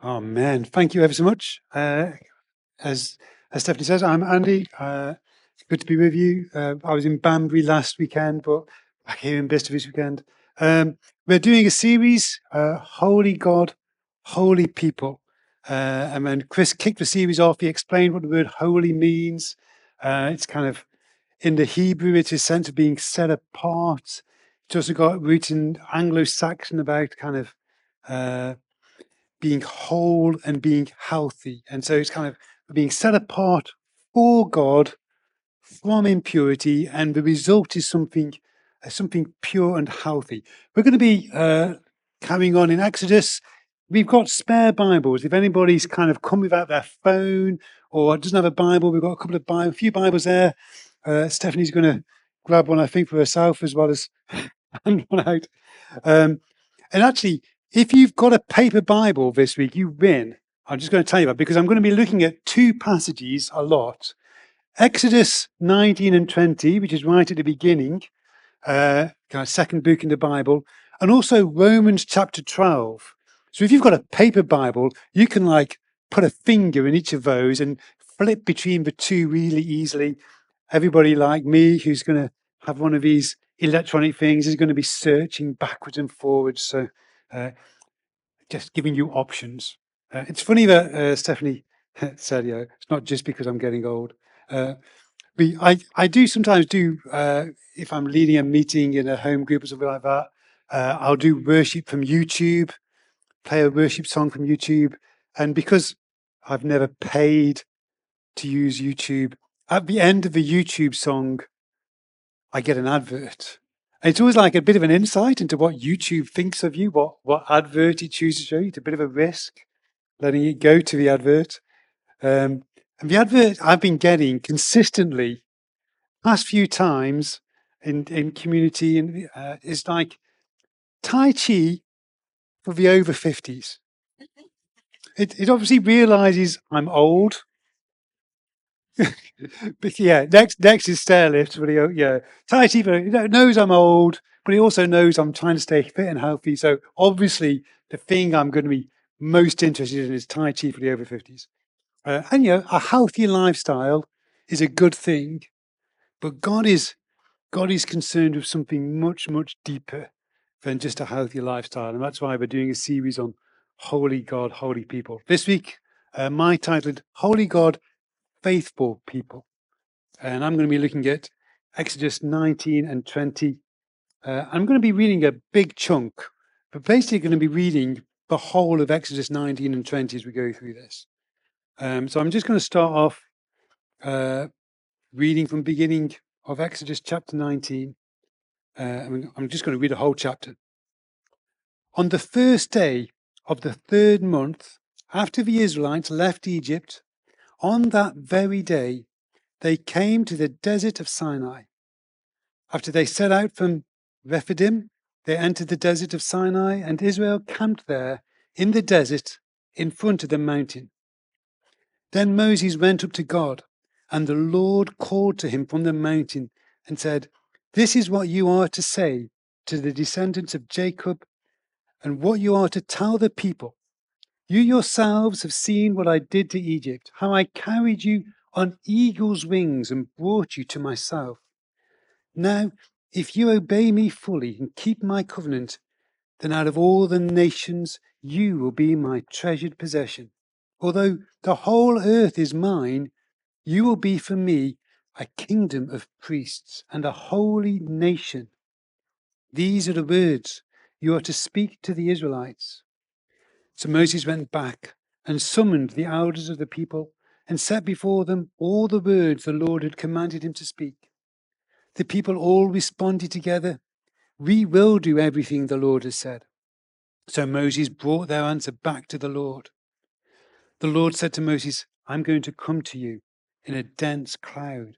Oh man, thank you ever so much. As as Stephanie says, I'm Andy. It's good to be with you. I was in Banbury last weekend, but back here in Bicester this weekend. We're doing a series, Holy God, Holy People. And when Chris kicked the series off, he explained what the word holy means. It's kind of in the Hebrew, it's a sense of being set apart. It's also got roots in Anglo-Saxon about kind of uh, being whole and being healthy. And so it's kind of being set apart for God from impurity, and the result is something pure and healthy. We're going to be carrying on in Exodus. We've got spare Bibles. If anybody's kind of come without their phone or doesn't have a Bible, we've got a few Bibles there. Stephanie's going to grab one, I think, for herself as well as hand one out. Um, and actually, if you've got a paper Bible this week, you win. I'm just going to tell you that because I'm going to be looking at two passages a lot. Exodus 19 and 20, which is right at the beginning, kind of second book in the Bible, and also Romans chapter 12. So if you've got a paper Bible, you can like put a finger in each of those and flip between the two really easily. Everybody like me who's going to have one of these electronic things is going to be searching backwards and forwards. So uh, just giving you options. It's funny that Stephanie said, it's not just because I'm getting old. Uh, I do sometimes do, if I'm leading a meeting in a home group or something like that, I'll do worship from YouTube, play a worship song from YouTube. And because I've never paid to use YouTube, at the end of the YouTube song, I get an advert. And it's always like a bit of an insight into what YouTube thinks of you, what advert it chooses to show you. It's a bit of a risk letting it go to the advert. And the advert I've been getting consistently past few times in community and is like Tai Chi for the over 50s. It obviously realizes I'm old. But yeah, next is stairlift. But yeah, Tai Chi knows I'm old, but he also knows I'm trying to stay fit and healthy. So obviously, the thing I'm going to be most interested in is Tai Chi for the over 50s. And a healthy lifestyle is a good thing, but God is concerned with something much, much deeper than just a healthy lifestyle. And that's why we're doing a series on Holy God, Holy People. This week, my titled Holy God, Faithful People. And I'm going to be looking at Exodus 19 and 20. I'm going to be reading a big chunk, but basically going to be reading the whole of Exodus 19 and 20 as we go through this. So I'm just going to start off reading from beginning of Exodus chapter 19. I'm just going to read a whole chapter. On the first day of the third month, after the Israelites left Egypt, on that very day, they came to the desert of Sinai. After they set out from Rephidim, they entered the desert of Sinai, and Israel camped there in the desert in front of the mountain. Then Moses went up to God, and the Lord called to him from the mountain and said, "This is what you are to say to the descendants of Jacob, and what you are to tell the people. You yourselves have seen what I did to Egypt, how I carried you on eagle's wings and brought you to myself. Now, if you obey me fully and keep my covenant, then out of all the nations you will be my treasured possession. Although the whole earth is mine, you will be for me a kingdom of priests and a holy nation. These are the words you are to speak to the Israelites." So Moses went back and summoned the elders of the people and set before them all the words the Lord had commanded him to speak. The people all responded together, "We will do everything the Lord has said." So Moses brought their answer back to the Lord. The Lord said to Moses, "I'm going to come to you in a dense cloud,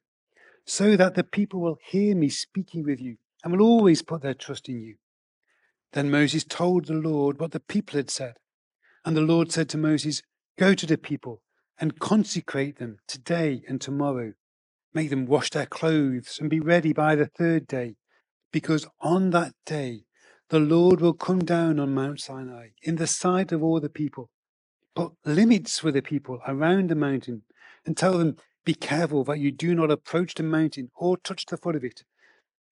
so that the people will hear me speaking with you and will always put their trust in you." Then Moses told the Lord what the people had said. And the Lord said to Moses, "Go to the people and consecrate them today and tomorrow. Make them wash their clothes and be ready by the third day, because on that day the Lord will come down on Mount Sinai in the sight of all the people. Put limits for the people around the mountain and tell them, be careful that you do not approach the mountain or touch the foot of it.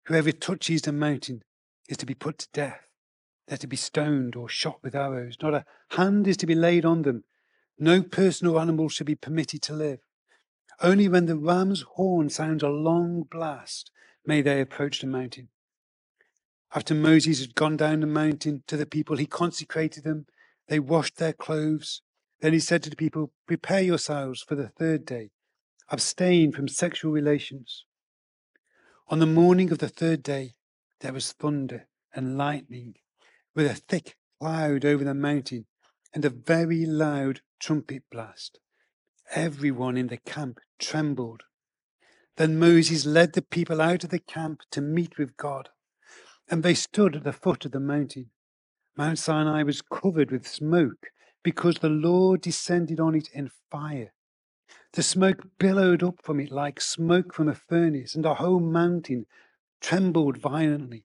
Whoever touches the mountain is to be put to death. They're to be stoned or shot with arrows. Not a hand is to be laid on them. No person or animal should be permitted to live. Only when the ram's horn sounds a long blast may they approach the mountain. After Moses had gone down the mountain to the people, he consecrated them. They washed their clothes. Then he said to the people, prepare yourselves for the third day. Abstain from sexual relations. On the morning of the third day, there was thunder and lightning with a thick cloud over the mountain and a very loud trumpet blast. Everyone in the camp trembled. Then Moses led the people out of the camp to meet with God, and they stood at the foot of the mountain. Mount Sinai was covered with smoke because the Lord descended on it in fire. The smoke billowed up from it like smoke from a furnace, and the whole mountain trembled violently.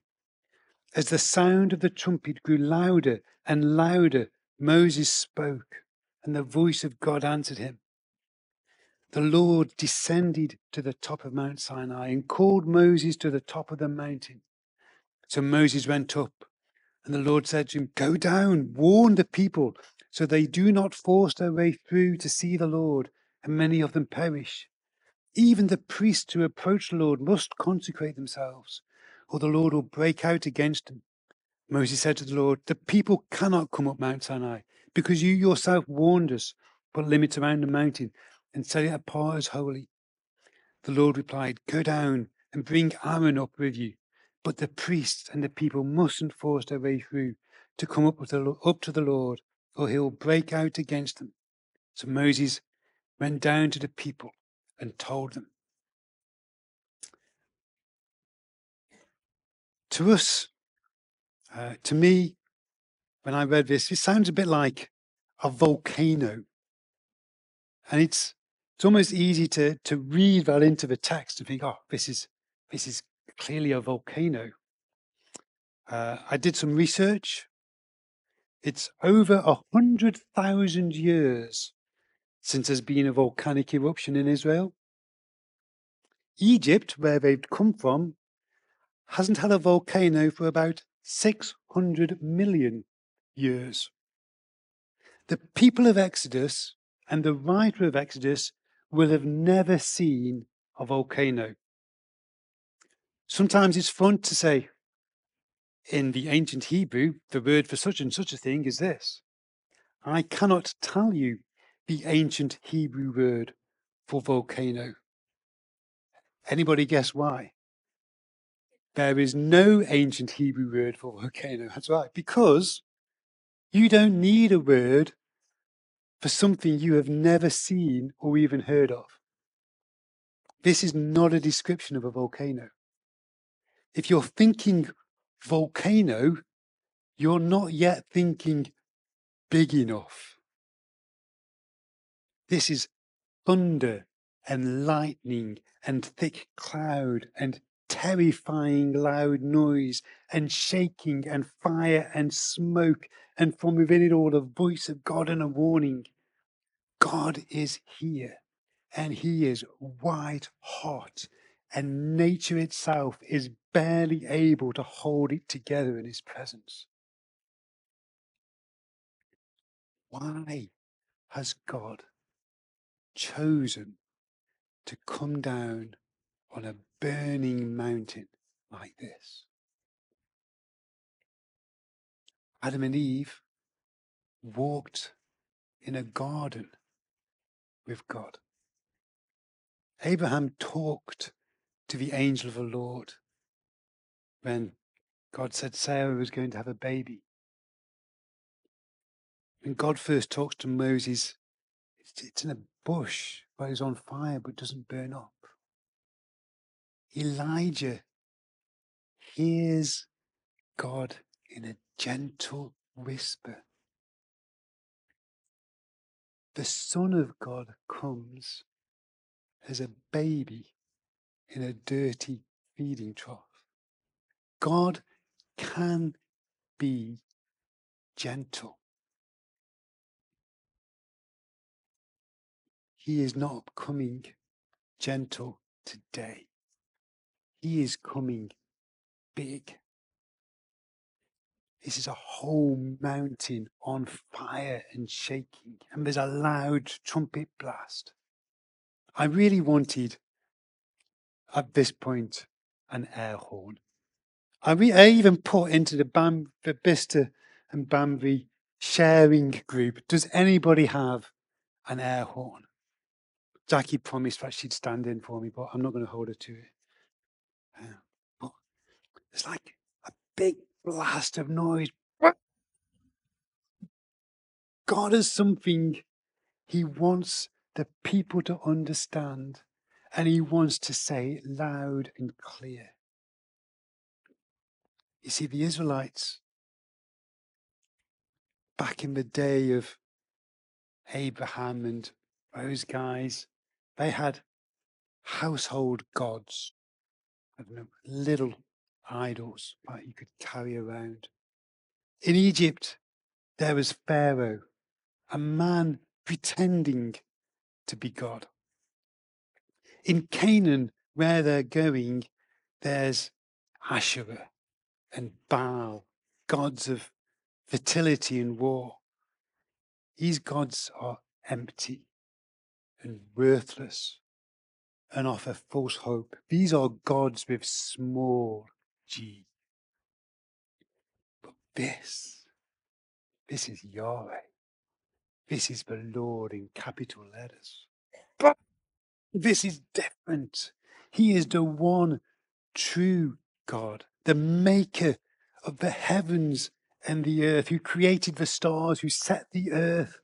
As the sound of the trumpet grew louder and louder, Moses spoke, and the voice of God answered him. The Lord descended to the top of Mount Sinai and called Moses to the top of the mountain. So Moses went up, and the Lord said to him, go down, warn the people, so they do not force their way through to see the Lord, and many of them perish. Even the priests who approach the Lord must consecrate themselves, or the Lord will break out against them. Moses said to the Lord, the people cannot come up Mount Sinai, because you yourself warned us, put limits around the mountain, and set it apart as holy. The Lord replied, go down and bring Aaron up with you, but the priests and the people mustn't force their way through to come up to the Lord, or he'll break out against them. So Moses went down to the people and told them. To us, to me, when I read this, it sounds a bit like a volcano. And it's almost easy to read that into the text and think, oh, this is clearly a volcano. I did some research. It's over 100,000 years since there's been a volcanic eruption in Israel. Egypt, where they've come from, hasn't had a volcano for about 600 million years. The people of Exodus and the writer of Exodus will have never seen a volcano. Sometimes it's fun to say, in the ancient Hebrew, the word for such and such a thing is this. I cannot tell you the ancient Hebrew word for volcano. Anybody guess why? There is no ancient Hebrew word for volcano. That's right, because you don't need a word for something you have never seen or even heard of. This is not a description of a volcano. If you're thinking volcano, you're not yet thinking big enough. This is thunder and lightning and thick cloud and terrifying loud noise and shaking and fire and smoke, and from within it all the voice of God and a warning. God is here, and he is white hot, and nature itself is barely able to hold it together in his presence. Why has God chosen to come down on a burning mountain like this? Adam and Eve walked in a garden with God. Abraham talked to the angel of the Lord when God said Sarah was going to have a baby. When God first talks to Moses, it's in a bush where it's on fire but doesn't burn up. Elijah hears God in a gentle whisper. The Son of God comes as a baby in a dirty feeding trough. God can be gentle. He is not coming gentle today. He is coming big. This is a whole mountain on fire and shaking, and there's a loud trumpet blast. I really wanted, at this point, an air horn. I even put into the Bista and Banbury sharing group, does anybody have an air horn? Jackie promised that she'd stand in for me, but I'm not going to hold her to it. But it's like a big blast of noise. God has something He wants the people to understand, and He wants to say it loud and clear. You see, the Israelites, back in the day of Abraham and those guys, they had household gods, I don't know, little idols that you could carry around. In Egypt, there was Pharaoh, a man pretending to be God. In Canaan, where they're going, there's Asherah and Baal, gods of fertility and war. These gods are empty and worthless and offer false hope. These are gods with small g. But this is Yahweh. This is the Lord in capital letters. But this is different. He is the one true God, the maker of the heavens and the earth, who created the stars, who set the earth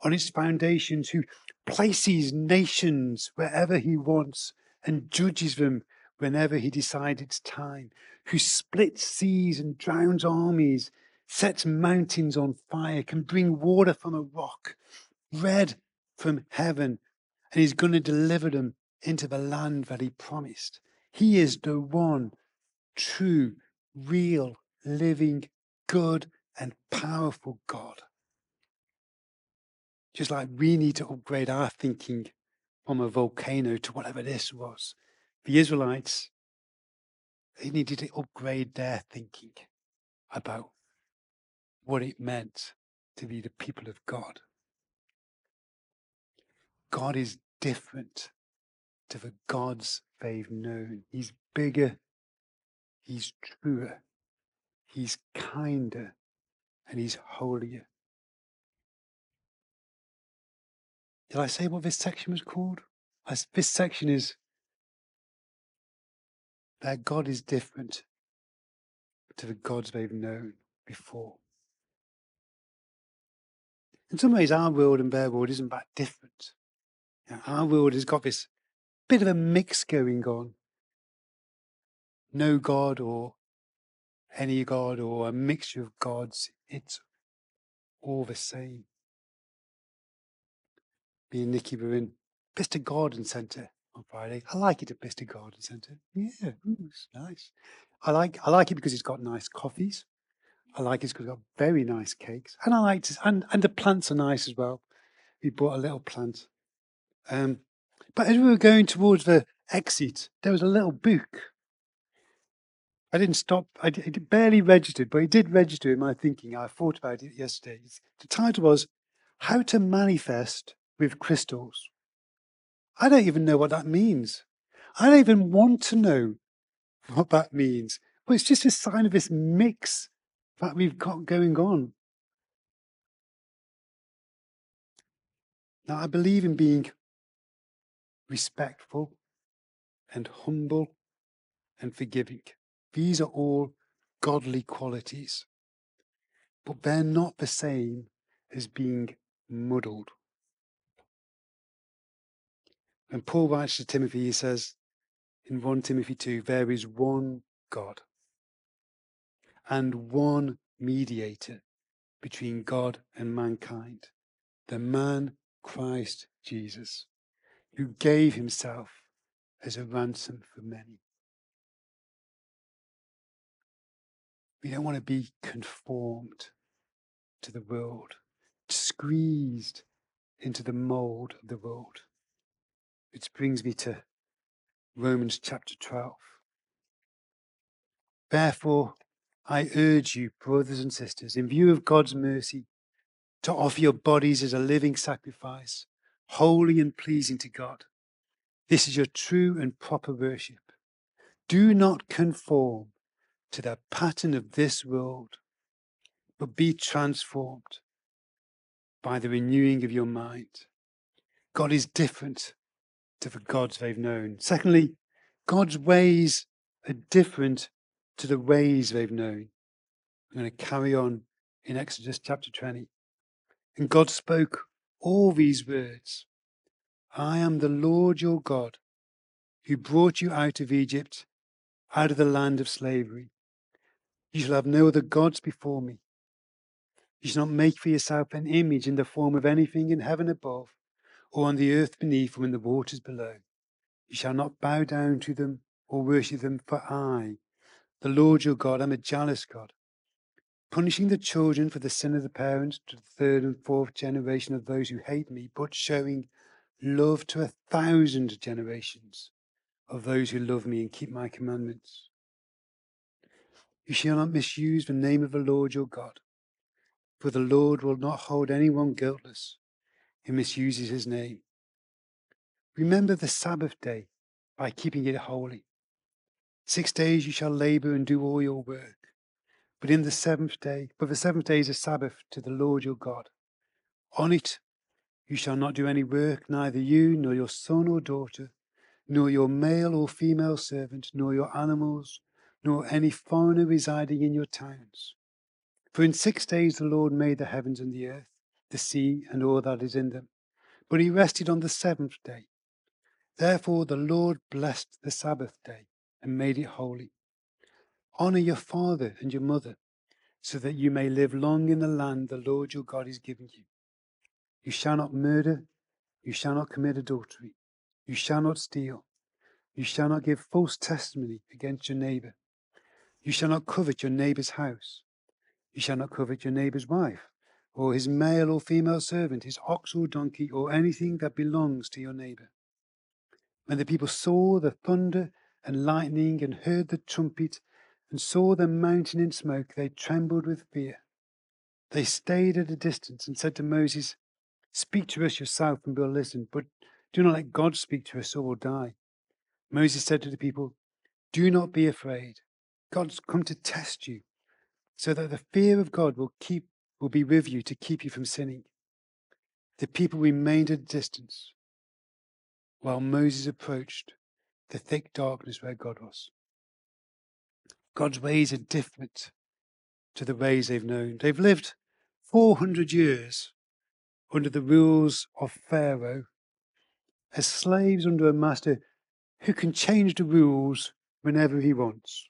on its foundations, who places nations wherever he wants and judges them whenever he decides it's time, who splits seas and drowns armies, sets mountains on fire, can bring water from a rock, bread from heaven, and he's going to deliver them into the land that he promised. He is the one true, real, living, good, and powerful God. Just like we need to upgrade our thinking from a volcano to whatever this was. The Israelites, they needed to upgrade their thinking about what it meant to be the people of God. God is different to the gods they've known. He's bigger, he's truer, he's kinder, and he's holier. Did I say what this section was called? This section is that God is different to the gods they've known before. In some ways, our world and their world isn't that different. Our world has got this bit of a mix going on. No God or any God or a mixture of gods. It's all the same. Me and Nikki were in Bicester Garden Centre on Friday. I like it at Bicester Garden Centre. Yeah, it's nice. I like it because it's got nice coffees. I like it because it's got very nice cakes. And I like to, and the plants are nice as well. We bought a little plant. But as we were going towards the exit, there was a little book. I didn't stop. It barely registered, but it did register in my thinking. I thought about it yesterday. The title was How to Manifest with Crystals. I don't even know what that means. I don't even want to know what that means. But it's just a sign of this mix that we've got going on. Now, I believe in being respectful and humble and forgiving. These are all godly qualities, but they're not the same as being muddled. When Paul writes to Timothy, he says in 1 Timothy 2, there is one God and one mediator between God and mankind, the man Christ Jesus, who gave himself as a ransom for many. We don't want to be conformed to the world, squeezed into the mold of the world. Which brings me to Romans chapter 12. Therefore, I urge you, brothers and sisters, in view of God's mercy, to offer your bodies as a living sacrifice, holy and pleasing to God. This is your true and proper worship. Do not conform to the pattern of this world, but be transformed by the renewing of your mind. God is different to the gods they've known. Secondly, God's ways are different to the ways they've known. I'm going to carry on in Exodus chapter 20. And God spoke all these words. I am the Lord your God, who brought you out of Egypt, out of the land of slavery. You shall have no other gods before me. You shall not make for yourself an image in the form of anything in heaven above, or on the earth beneath, or in the waters below. You shall not bow down to them or worship them, for I, the Lord your God, am a jealous God, punishing the children for the sin of the parents to the third and fourth generation of those who hate me, but showing love to 1,000 generations of those who love me and keep my commandments. You shall not misuse the name of the Lord your God, for the Lord will not hold anyone guiltless who misuses his name. Remember the Sabbath day by keeping it holy. 6 days you shall labor and do all your work. But the seventh day is a Sabbath to the Lord your God. On it you shall not do any work, neither you, nor your son or daughter, nor your male or female servant, nor your animals, nor any foreigner residing in your towns. For in 6 days the Lord made the heavens and the earth, the sea, and all that is in them. But he rested on the seventh day. Therefore the Lord blessed the Sabbath day and made it holy. Honor your father and your mother, so that you may live long in the land the Lord your God is giving you. You shall not murder, you shall not commit adultery, you shall not steal, you shall not give false testimony against your neighbor, you shall not covet your neighbor's house, you shall not covet your neighbor's wife, or his male or female servant, his ox or donkey, or anything that belongs to your neighbor. When the people saw the thunder and lightning and heard the trumpet and saw the mountain in smoke, they trembled with fear. They stayed at a distance and said to Moses, Speak to us yourself and we'll listen, but do not let God speak to us or we'll die. Moses said to the people, Do not be afraid. God's come to test you, so that the fear of God will be with you to keep you from sinning. The people remained at a distance while Moses approached the thick darkness where God was. God's ways are different to the ways they've known. They've lived 400 years under the rules of Pharaoh as slaves under a master who can change the rules whenever he wants.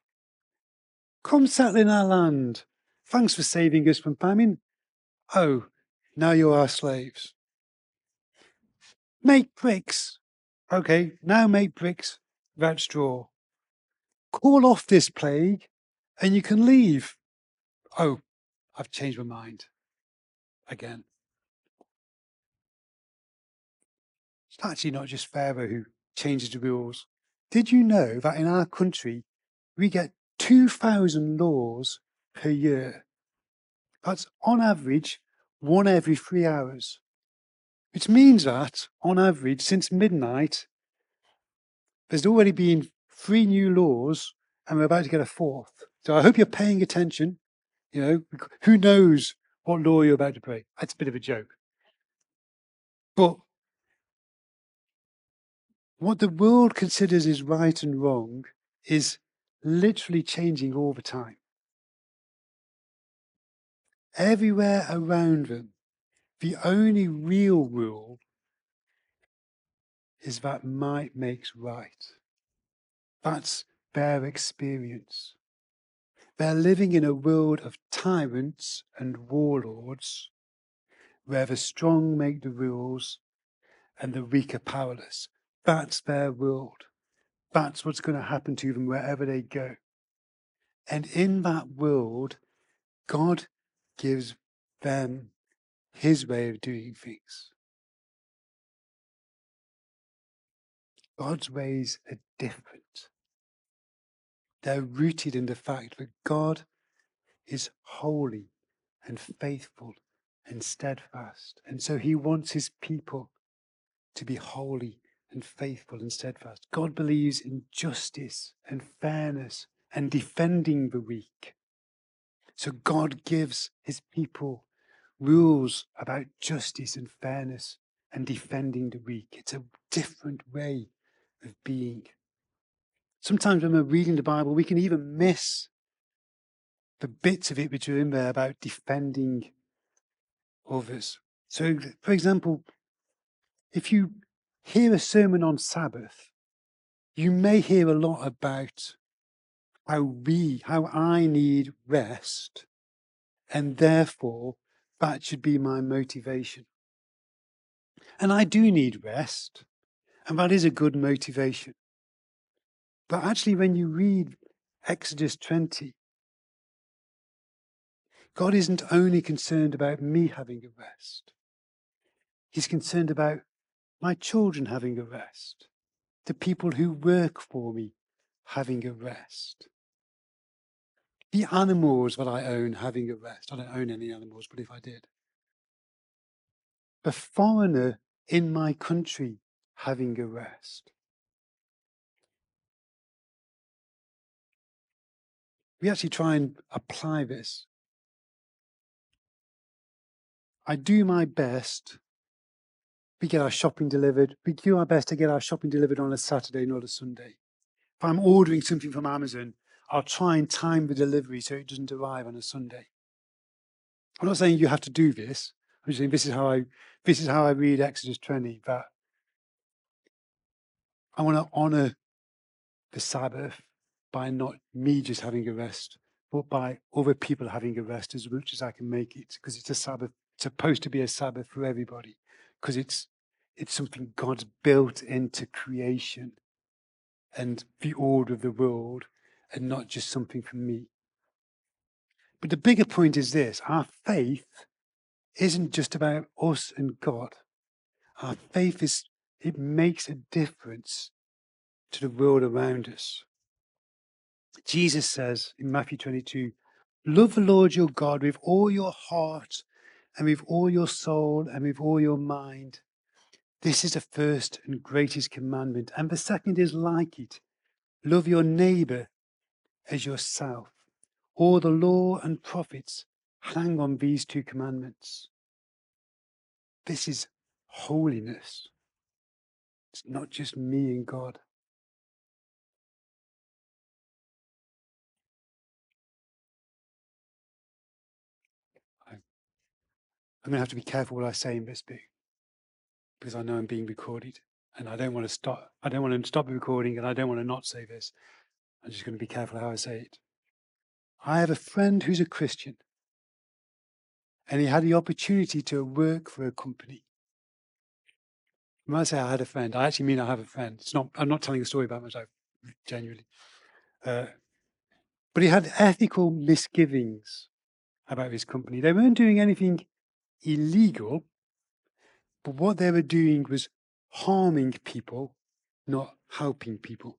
Come settle in our land. Thanks for saving us from famine. Oh, now you're our slaves. Make bricks. Okay, now make bricks without straw. Call off this plague and you can leave. Oh, I've changed my mind again. It's actually not just Pharaoh who changes the rules. Did you know that in our country we get 2,000 laws per year? That's on average 1 every 3 hours, which means that on average since midnight, there's already been 3 new laws and we're about to get a fourth. So I hope you're paying attention. You know, who knows what law you're about to break? That's a bit of a joke. But what the world considers is right and wrong is literally changing all the time. Everywhere around them, the only real rule is that might makes right. That's their experience. They're living in a world of tyrants and warlords where the strong make the rules and the weak are powerless. That's their world. That's what's going to happen to them wherever they go. And in that world, God gives them his way of doing things. God's ways are different. They're rooted in the fact that God is holy and faithful and steadfast. And so he wants his people to be holy and faithful and steadfast. God believes in justice and fairness and defending the weak. So God gives his people rules about justice and fairness and defending the weak. It's a different way of being. Sometimes when we're reading the Bible, we can even miss the bits of it which are in there about defending others. So, for example, if you hear a sermon on Sabbath, you may hear a lot about how I need rest, and therefore that should be my motivation. And I do need rest, and that is a good motivation. But actually, when you read Exodus 20, God isn't only concerned about me having a rest. He's concerned about my children having a rest, the people who work for me having a rest, the animals that I own having a rest. I don't own any animals, but if I did, the foreigner in my country having a rest. We actually try and apply this. I do my best. We get our shopping delivered. We do our best to get our shopping delivered on a Saturday, not a Sunday. If I'm ordering something from Amazon, I'll try and time the delivery so it doesn't arrive on a Sunday. I'm not saying you have to do this. I'm just saying this is how I read Exodus 20, that I want to honor the Sabbath by not me just having a rest, but by other people having a rest as much as I can make it, because it's a Sabbath. It's supposed to be a Sabbath for everybody, because it's something God's built into creation and the order of the world, and not just something for me. But the bigger point is this: our faith isn't just about us and God. Our faith it makes a difference to the world around us. Jesus says in Matthew 22, love the Lord your God with all your heart and with all your soul and with all your mind. This is the first and greatest commandment. And the second is like it. Love your neighbor as yourself. All the law and prophets hang on these two commandments. This is holiness. It's not just me and God. I'm going to have to be careful what I say in this bit, because I know I'm being recorded and I don't want to stop. I don't want to stop the recording, and I don't want to not say this. I'm just going to be careful how I say it. I have a friend who's a Christian, and he had the opportunity to work for a company. When I say I had a friend, I actually mean I have a friend. I'm not telling a story about myself, genuinely. But he had ethical misgivings about his company. They weren't doing anything illegal, but what they were doing was harming people, not helping people.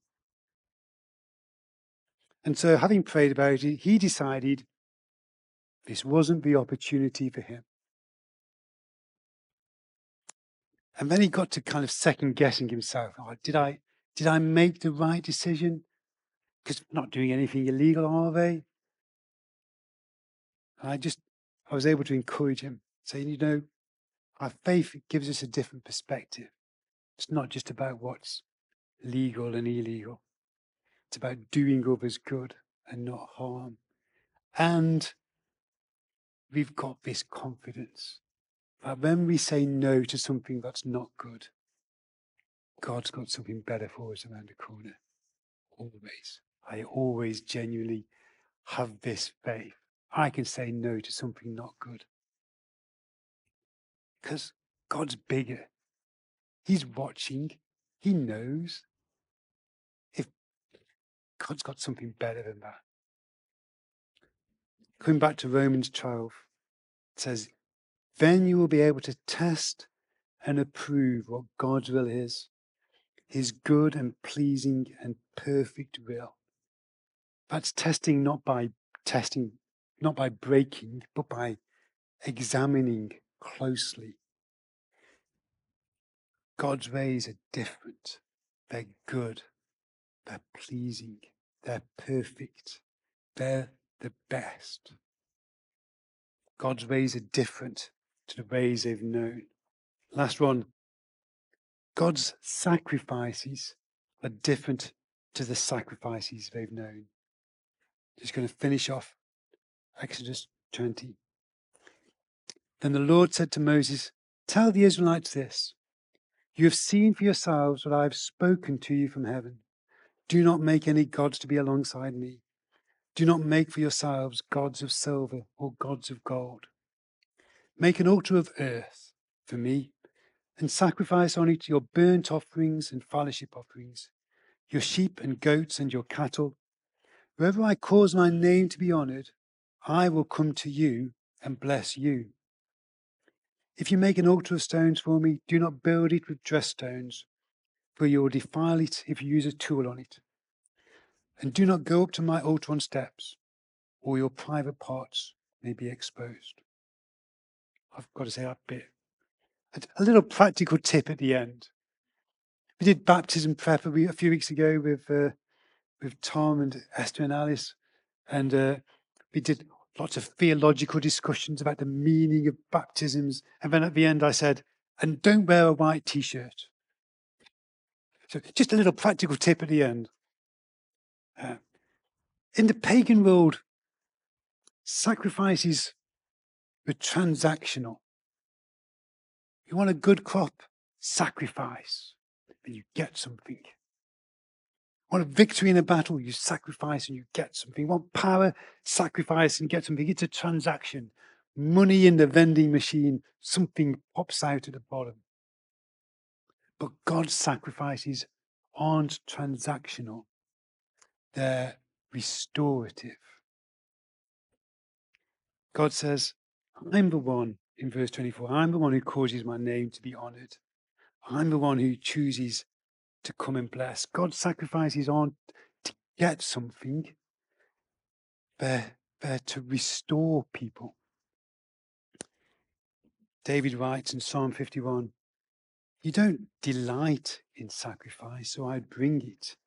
And so, having prayed about it, he decided this wasn't the opportunity for him. And then he got to kind of second guessing himself. Oh, did I make the right decision? Because not doing anything illegal, are they? And I was able to encourage him, saying, our faith gives us a different perspective. It's not just about what's legal and illegal. It's about doing others good and not harm. And we've got this confidence that when we say no to something that's not good, God's got something better for us around the corner. Always. I always genuinely have this faith. I can say no to something not good. Because God's bigger. He's watching. He knows. If God's got something better than that. Coming back to Romans 12, it says, then you will be able to test and approve what God's will is, his good and pleasing and perfect will. That's testing, not by breaking, but by examining closely. God's ways are different. They're good. They're pleasing. They're perfect. They're the best. God's ways are different to the ways they've known. Last one. God's sacrifices are different to the sacrifices they've known. Just going to finish off Exodus 20. Then the Lord said to Moses, "Tell the Israelites this. You have seen for yourselves what I have spoken to you from heaven. Do not make any gods to be alongside me. Do not make for yourselves gods of silver or gods of gold. Make an altar of earth for me and sacrifice on it your burnt offerings and fellowship offerings, your sheep and goats and your cattle. Wherever I cause my name to be honored, I will come to you and bless you. If you make an altar of stones for me, do not build it with dressed stones, for you will defile it if you use a tool on it. And do not go up to my altar on steps, or your private parts may be exposed." I've got to say that bit. A little practical tip at the end. We did baptism prep a few weeks ago with Tom and Esther and Alice, and we did lots of theological discussions about the meaning of baptisms. And then at the end I said, "And don't wear a white t-shirt." So just a little practical tip at the end. In the pagan world, sacrifices were transactional. You want a good crop? Sacrifice, and you get something. Want a victory in a battle? You sacrifice and you get something. Want power? Sacrifice and get something. It's a transaction. Money in the vending machine, something pops out at the bottom. But God's sacrifices aren't transactional. They're restorative. God says, "I'm the one," in verse 24, "I'm the one who causes my name to be honored. I'm the one who chooses to come and bless." God's sacrifices aren't to get something. They're to restore people. David writes in Psalm 51, "You don't delight in sacrifice, so I bring it.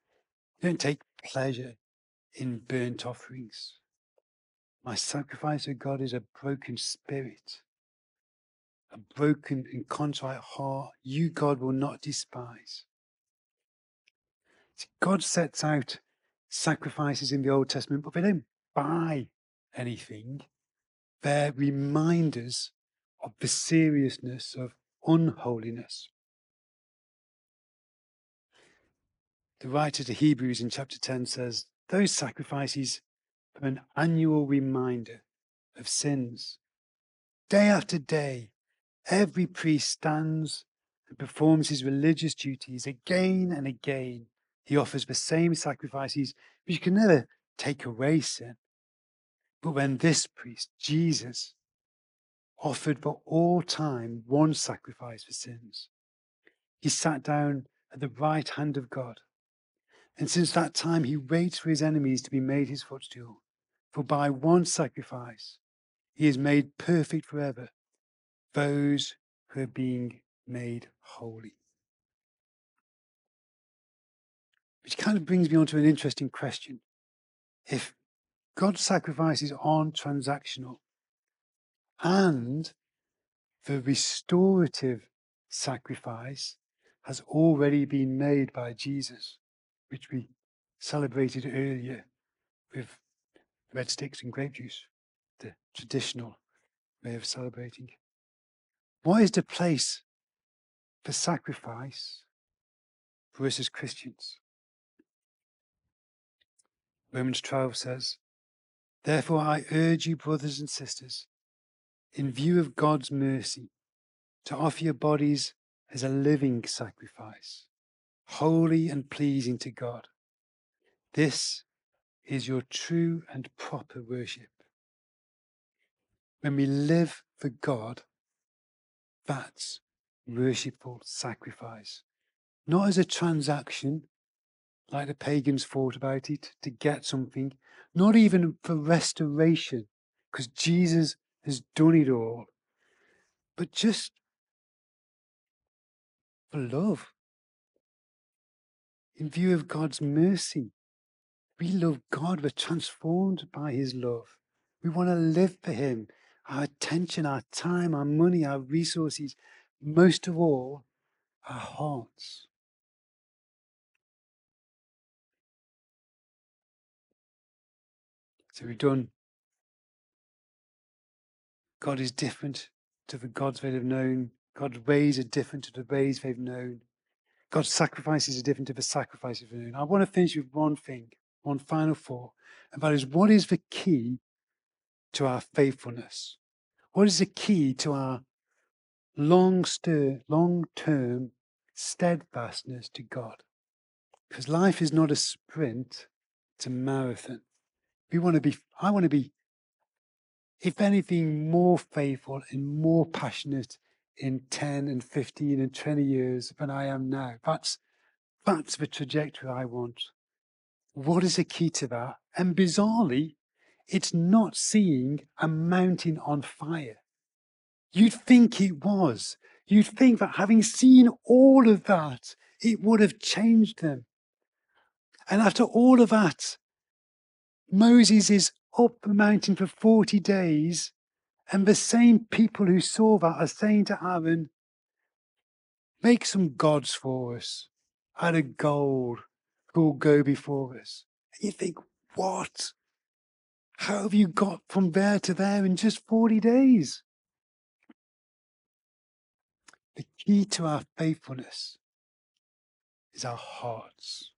You don't take pleasure in burnt offerings. My sacrifice, O God, is a broken spirit, a broken and contrite heart. You, God, will not despise." See, God sets out sacrifices in the Old Testament, but they don't buy anything. They're reminders of the seriousness of unholiness. The writer to Hebrews in chapter 10 says, "Those sacrifices are an annual reminder of sins. Day after day, every priest stands and performs his religious duties again and again. He offers the same sacrifices, which can never take away sin. But when this priest, Jesus, offered for all time one sacrifice for sins, he sat down at the right hand of God. And since that time, he waits for his enemies to be made his footstool. For by one sacrifice, he has made perfect forever those who are being made holy." Which kind of brings me on to an interesting question. If God's sacrifices aren't transactional and the restorative sacrifice has already been made by Jesus, which we celebrated earlier with red sticks and grape juice, the traditional way of celebrating. What is the place for sacrifice for us as Christians? Romans 12 says, "Therefore I urge you, brothers and sisters, in view of God's mercy, to offer your bodies as a living sacrifice, holy and pleasing to God. This is your true and proper worship." When we live for God, that's worshipful sacrifice. not as a transaction, like the pagans thought about it, to get something, not even for restoration, because Jesus has done it all, but just for love, in view of God's mercy. We love God. We're transformed by his love. We want to live for him. Our attention, our time, our money, our resources, most of all, our hearts. So we've done God is different to the gods they've known. God's ways are different to the ways they've known. God's sacrifices are different to the sacrifices they've known. I want to finish with one thing, one final thought, and that is, what is the key to our faithfulness? What is the key to our long-term steadfastness to God? Because life is not a sprint, it's a marathon. I want to be, if anything, more faithful and more passionate in 10 and 15 and 20 years than I am now. That's the trajectory I want. What is the key to that? And bizarrely, it's not seeing a mountain on fire. You'd think it was. You'd think that having seen all of that, it would have changed them. And after all of that, Moses is up the mountain for 40 days, and the same people who saw that are saying to Aaron, make some gods for us out of gold who will go before us. And you think, what? How have you got from there to there in just 40 days? The key to our faithfulness is our hearts.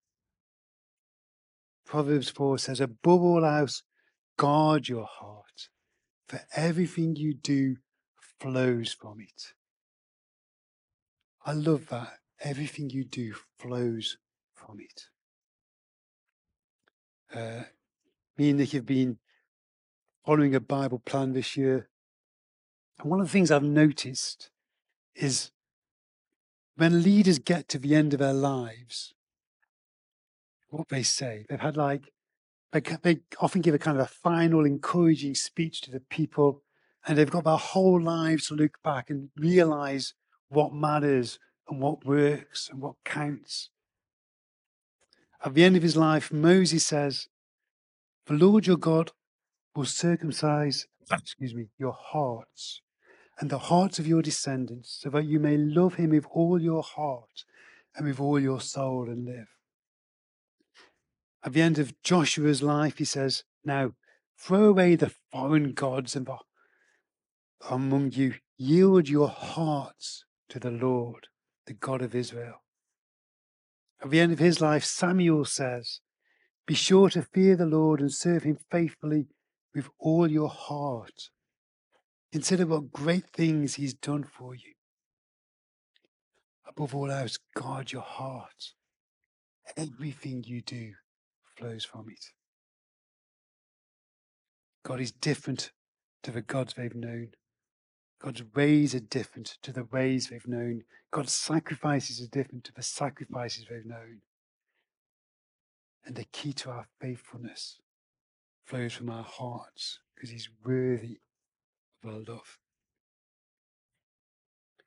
Proverbs 4 says, above all else, guard your heart, for everything you do flows from it. I love that. Everything you do flows from it. Me and Nick have been following a Bible plan this year. And one of the things I've noticed is when leaders get to the end of their lives, what they say, they've had they often give a kind of a final encouraging speech to the people, and they've got their whole lives to look back and realize what matters and what works and what counts. At the end of his life, Moses says, the Lord your God will circumcise, your hearts and the hearts of your descendants, so that you may love him with all your heart and with all your soul and live. At the end of Joshua's life, he says, now throw away the foreign gods and among you, yield your hearts to the Lord, the God of Israel. At the end of his life, Samuel says, be sure to fear the Lord and serve him faithfully with all your heart. Consider what great things he's done for you. Above all else, guard your heart. Everything you do flows from it. God is different to the gods they've known. God's ways are different to the ways they've known. God's sacrifices are different to the sacrifices they've known. And the key to our faithfulness flows from our hearts because he's worthy of our love.